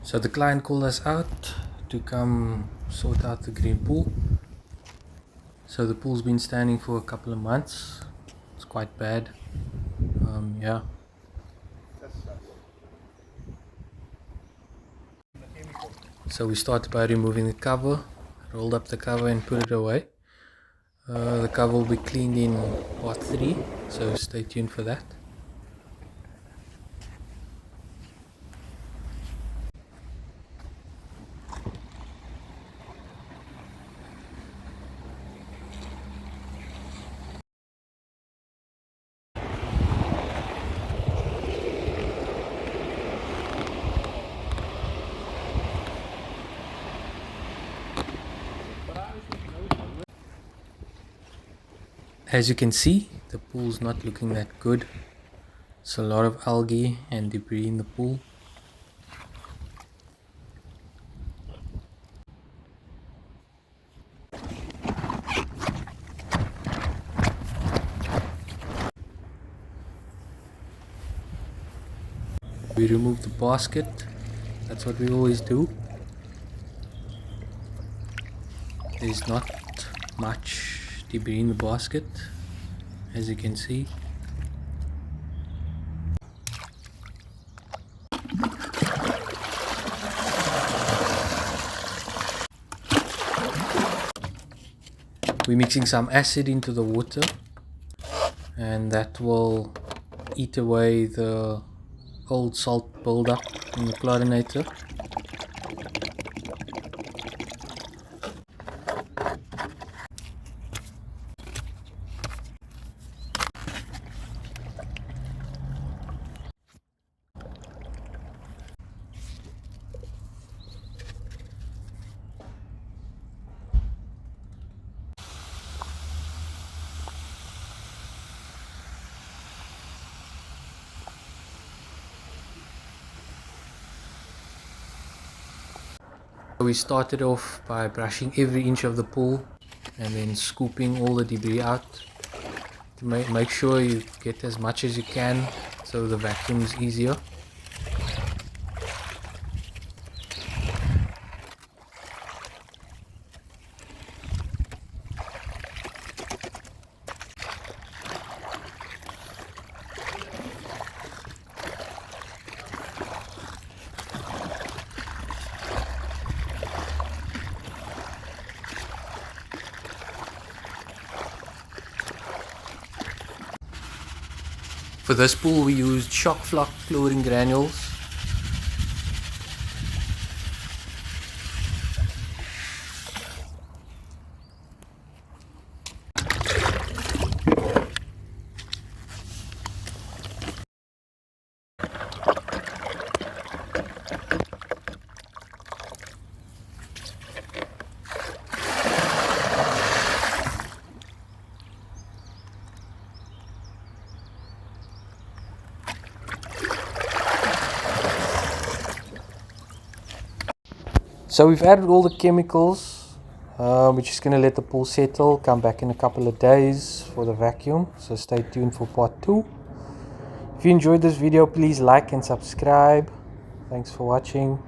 So the client called us out to come sort out the green pool. So the pool's been standing for a couple of months. It's quite bad. Yeah. So we started by removing the cover, rolled up the cover and put it away. The cover will be cleaned in part 3, so stay tuned for that. As you can see, the pool's not looking that good. It's a lot of algae and debris in the pool. We remove the basket. That's what we always do. There's not much debris in the basket, as you can see. We're mixing some acid into the water, and that will eat away the old salt buildup in the chlorinator. We started off by brushing every inch of the pool and then scooping all the debris out to make sure you get as much as you can so the vacuum is easier. For this pool we used shock flock chlorine granules. So we've added all the chemicals. We're just going to let the pool settle, come back in a couple of days for the vacuum. So stay tuned for part 2. If you enjoyed this video, please like and subscribe. Thanks for watching.